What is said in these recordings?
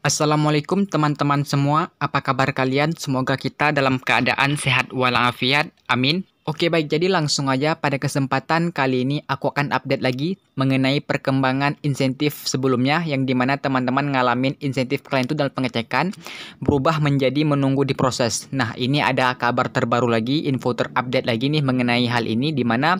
Assalamualaikum teman-teman semua, apa kabar kalian? Semoga kita dalam keadaan sehat walafiat, amin. Oke baik, jadi langsung aja pada kesempatan kali ini aku akan update lagi mengenai perkembangan insentif sebelumnya yang dimana teman-teman ngalamin insentif kalian itu dalam pengecekan berubah menjadi menunggu diproses. Nah ini ada kabar terbaru lagi, info terupdate lagi nih mengenai hal ini dimana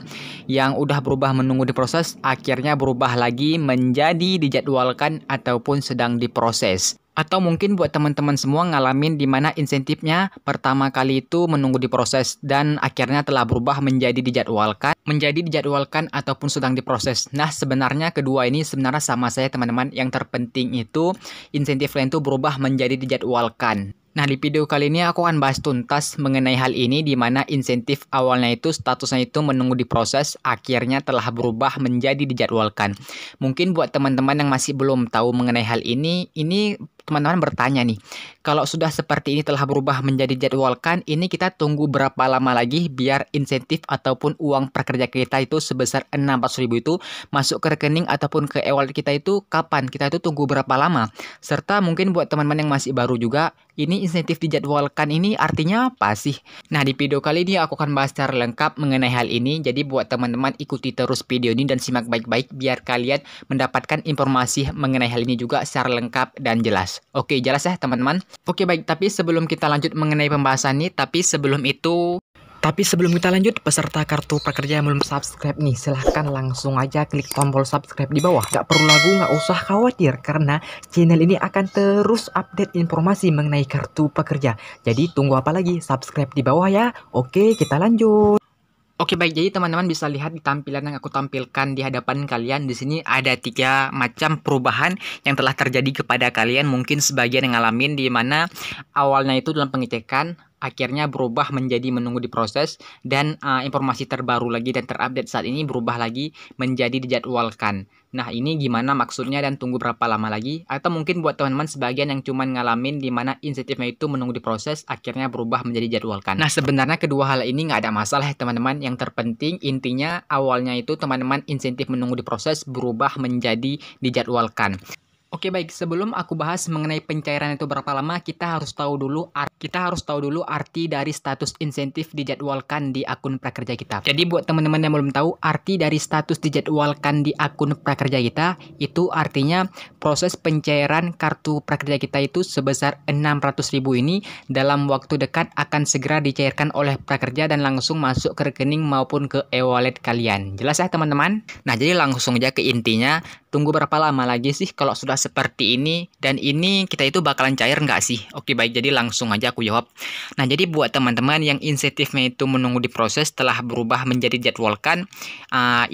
yang udah berubah menunggu diproses akhirnya berubah lagi menjadi dijadwalkan ataupun sedang diproses. Atau mungkin buat teman-teman semua ngalamin di mana insentifnya pertama kali itu menunggu diproses dan akhirnya telah berubah menjadi dijadwalkan ataupun sedang diproses. Nah, sebenarnya kedua ini sebenarnya sama saya teman-teman. Yang terpenting itu insentif lain itu berubah menjadi dijadwalkan. Nah, di video kali ini aku akan bahas tuntas mengenai hal ini di mana insentif awalnya itu statusnya itu menunggu diproses, akhirnya telah berubah menjadi dijadwalkan. Mungkin buat teman-teman yang masih belum tahu mengenai hal ini teman-teman bertanya nih, kalau sudah seperti ini telah berubah menjadi dijadwalkan, ini kita tunggu berapa lama lagi biar insentif ataupun uang prakerja kita itu sebesar 600.000 itu masuk ke rekening ataupun ke e-wallet kita itu kapan? Kita itu tunggu berapa lama? Serta mungkin buat teman-teman yang masih baru juga, ini insentif dijadwalkan ini artinya apa sih? Nah, di video kali ini aku akan bahas secara lengkap mengenai hal ini. Jadi buat teman-teman ikuti terus video ini dan simak baik-baik biar kalian mendapatkan informasi mengenai hal ini juga secara lengkap dan jelas. Oke, jelas ya teman-teman? Oke baik, tapi sebelum kita lanjut mengenai pembahasan ini, tapi sebelum kita lanjut, peserta kartu prakerja yang belum subscribe nih, silahkan langsung aja klik tombol subscribe di bawah. Gak perlu lagu, gak usah khawatir, karena channel ini akan terus update informasi mengenai kartu prakerja. Jadi tunggu apa lagi? Subscribe di bawah ya. Oke, kita lanjut. Oke baik, jadi teman-teman bisa lihat di tampilan yang aku tampilkan di hadapan kalian. Di sini ada 3 macam perubahan yang telah terjadi kepada kalian. Mungkin sebagian yang ngalamin di mana awalnya itu dalam pengecekan, akhirnya berubah menjadi menunggu diproses, dan informasi terbaru lagi dan terupdate saat ini berubah lagi menjadi dijadwalkan. Nah ini gimana maksudnya dan tunggu berapa lama lagi? Atau mungkin buat teman-teman sebagian yang cuman ngalamin di mana insentifnya itu menunggu diproses akhirnya berubah menjadi dijadwalkan. Nah sebenarnya kedua hal ini nggak ada masalah ya teman-teman. Yang terpenting intinya awalnya itu teman-teman insentif menunggu diproses berubah menjadi dijadwalkan. Oke baik, sebelum aku bahas mengenai pencairan itu berapa lama, kita harus tahu dulu arti dari status insentif dijadwalkan di akun prakerja kita. Jadi buat teman-teman yang belum tahu, arti dari status dijadwalkan di akun prakerja kita itu artinya proses pencairan kartu prakerja kita itu sebesar 600.000 ini dalam waktu dekat akan segera dicairkan oleh prakerja dan langsung masuk ke rekening maupun ke e-wallet kalian. Jelas ya teman-teman? Nah, jadi langsung aja ke intinya. Tunggu berapa lama lagi sih kalau sudah seperti ini? Dan ini kita itu bakalan cair nggak sih? Oke baik, jadi langsung aja aku jawab. Nah jadi buat teman-teman yang insentifnya itu menunggu diproses telah berubah menjadi dijadwalkan,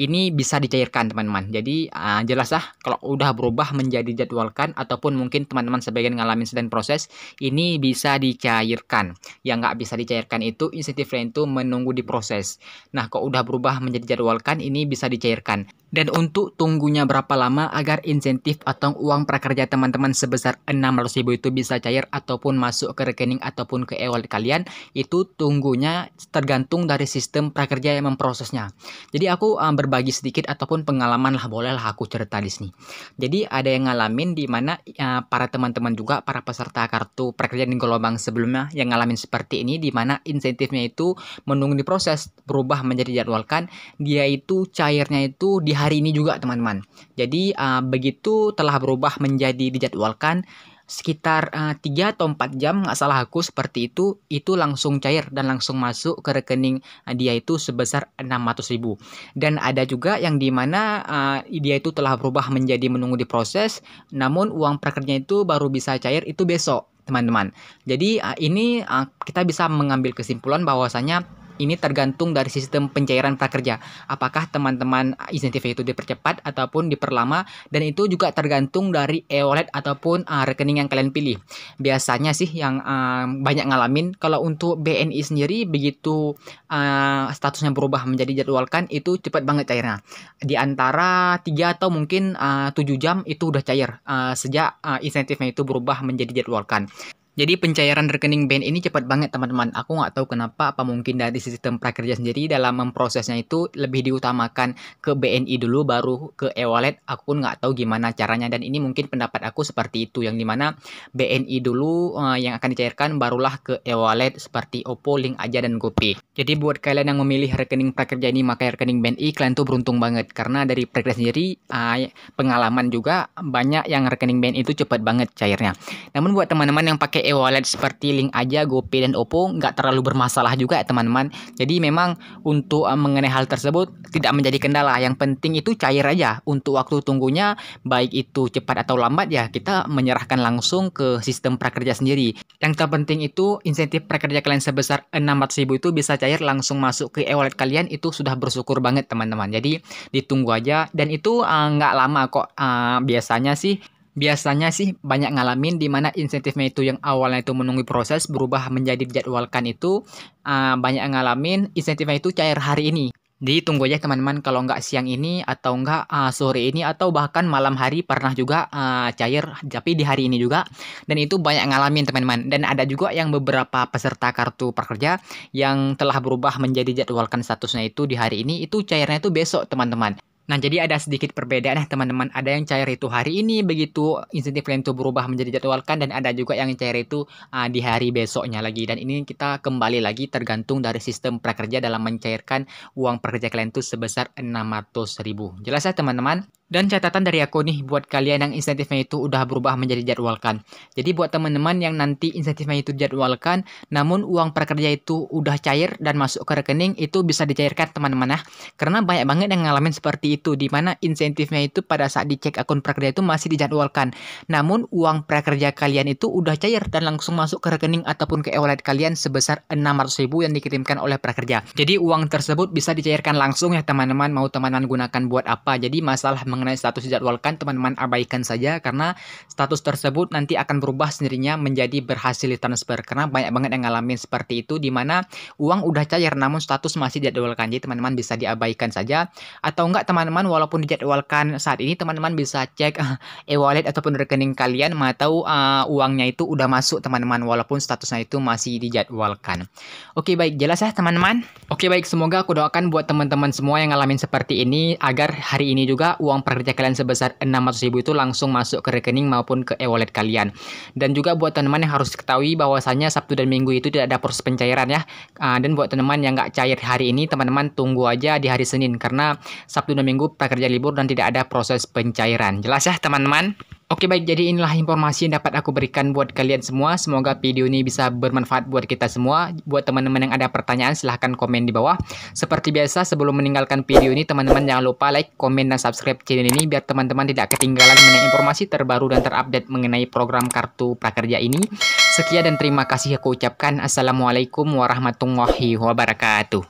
ini bisa dicairkan teman-teman. Jadi jelas lah kalau udah berubah menjadi dijadwalkan ataupun mungkin teman-teman sebagian ngalamin sedang proses, ini bisa dicairkan. Yang nggak bisa dicairkan itu insentifnya itu menunggu diproses. Nah kalau udah berubah menjadi dijadwalkan, ini bisa dicairkan. Dan untuk tunggunya berapa lama agar insentif atau uang prakerja teman-teman sebesar 600.000 itu bisa cair ataupun masuk ke rekening ataupun ke e-wallet kalian, itu tunggunya tergantung dari sistem prakerja yang memprosesnya. Jadi aku berbagi sedikit ataupun pengalaman lah, bolehlah aku cerita di sini. Jadi ada yang ngalamin di mana para teman-teman juga, para peserta kartu prakerja di gelombang sebelumnya yang ngalamin seperti ini, di mana insentifnya itu menunggu diproses berubah menjadi dijadwalkan, dia itu cairnya itu di hari ini juga teman-teman. Jadi begitu telah berubah menjadi dijadwalkan, sekitar 3 atau 4 jam nggak salah aku seperti itu langsung cair dan langsung masuk ke rekening dia itu sebesar 600.000. Dan ada juga yang dimana dia itu telah berubah menjadi menunggu diproses, namun uang prakerja itu baru bisa cair itu besok teman-teman. Jadi ini kita bisa mengambil kesimpulan bahwasanya ini tergantung dari sistem pencairan prakerja. Apakah teman-teman insentifnya itu dipercepat ataupun diperlama, dan itu juga tergantung dari e-wallet ataupun rekening yang kalian pilih. Biasanya sih yang banyak ngalamin kalau untuk BNI sendiri begitu statusnya berubah menjadi jadwalkan itu cepat banget cairnya. Di antara 3 atau mungkin 7 jam itu udah cair sejak insentifnya itu berubah menjadi jadwalkan. Jadi pencairan rekening BNI ini cepat banget teman-teman. Aku nggak tahu kenapa, apa mungkin dari sistem prakerja sendiri dalam memprosesnya itu lebih diutamakan ke BNI dulu baru ke e-wallet. Aku pun nggak tahu gimana caranya dan ini mungkin pendapat aku seperti itu yang dimana BNI dulu yang akan dicairkan barulah ke e-wallet seperti OVO, Link Aja dan GoPay. Jadi buat kalian yang memilih rekening prakerja ini pakai rekening BNI, kalian tuh beruntung banget karena dari prakerja sendiri pengalaman juga banyak yang rekening BNI itu cepat banget cairnya. Namun buat teman-teman yang pakai e-wallet seperti Link Aja, GoPay, dan OVO nggak terlalu bermasalah juga ya teman-teman. Jadi memang untuk mengenai hal tersebut tidak menjadi kendala. Yang penting itu cair aja. Untuk waktu tunggunya baik itu cepat atau lambat ya kita menyerahkan langsung ke sistem prakerja sendiri. Yang terpenting itu insentif prakerja kalian sebesar 600.000 itu bisa cair langsung masuk ke e-wallet kalian, itu sudah bersyukur banget teman-teman. Jadi ditunggu aja dan itu nggak lama kok. Biasanya sih banyak ngalamin di mana insentifnya itu yang awalnya itu menunggu proses berubah menjadi dijadwalkan itu banyak ngalamin insentifnya itu cair hari ini. Jadi tunggu aja teman-teman, kalau nggak siang ini atau nggak sore ini atau bahkan malam hari pernah juga cair tapi di hari ini juga, dan itu banyak ngalamin teman-teman. Dan ada juga yang beberapa peserta kartu prakerja yang telah berubah menjadi jadwalkan statusnya itu di hari ini, itu cairnya itu besok teman-teman. Nah, jadi ada sedikit perbedaan ya teman-teman. Ada yang cair itu hari ini, begitu insentif kalian itu berubah menjadi jadwalkan, dan ada juga yang cair itu di hari besoknya lagi. Dan ini kita kembali lagi tergantung dari sistem prakerja dalam mencairkan uang prakerja kalian itu sebesar 600.000. Jelas ya teman-teman? Dan catatan dari aku nih buat kalian yang insentifnya itu udah berubah menjadi jadwalkan. Jadi buat teman-teman yang nanti insentifnya itu jadwalkan, namun uang prakerja itu udah cair dan masuk ke rekening, itu bisa dicairkan teman-teman ya. Karena banyak banget yang ngalamin seperti itu, di mana insentifnya itu pada saat dicek akun prakerja itu masih dijadwalkan. Namun uang prakerja kalian itu udah cair dan langsung masuk ke rekening ataupun ke e-wallet kalian sebesar 600.000 yang dikirimkan oleh prakerja. Jadi uang tersebut bisa dicairkan langsung ya teman-teman, mau teman-teman gunakan buat apa. Jadi masalah mengenai status dijadwalkan teman-teman abaikan saja, karena status tersebut nanti akan berubah sendirinya menjadi berhasil transfer. Karena banyak banget yang ngalamin seperti itu, di mana uang udah cair namun status masih dijadwalkan. Jadi teman-teman bisa diabaikan saja. Atau enggak teman-teman, walaupun dijadwalkan saat ini, teman-teman bisa cek e-wallet ataupun rekening kalian, mau tahu uangnya itu udah masuk teman-teman, walaupun statusnya itu masih dijadwalkan. Oke baik, jelas ya teman-teman. Oke baik, semoga aku doakan buat teman-teman semua yang ngalamin seperti ini, agar hari ini juga uang prakerja kalian sebesar 600.000 itu langsung masuk ke rekening maupun ke e-wallet kalian. Dan juga buat teman-teman yang harus ketahui bahwasanya Sabtu dan Minggu itu tidak ada proses pencairan ya. Dan buat teman-teman yang nggak cair hari ini, teman-teman tunggu aja di hari Senin, karena Sabtu dan Minggu prakerja libur dan tidak ada proses pencairan. Jelas ya teman-teman? Oke baik, jadi inilah informasi yang dapat aku berikan buat kalian semua. Semoga video ini bisa bermanfaat buat kita semua. Buat teman-teman yang ada pertanyaan, silahkan komen di bawah. Seperti biasa, sebelum meninggalkan video ini, teman-teman jangan lupa like, komen, dan subscribe channel ini biar teman-teman tidak ketinggalan mengenai informasi terbaru dan terupdate mengenai program kartu prakerja ini. Sekian dan terima kasih aku ucapkan. Assalamualaikum warahmatullahi wabarakatuh.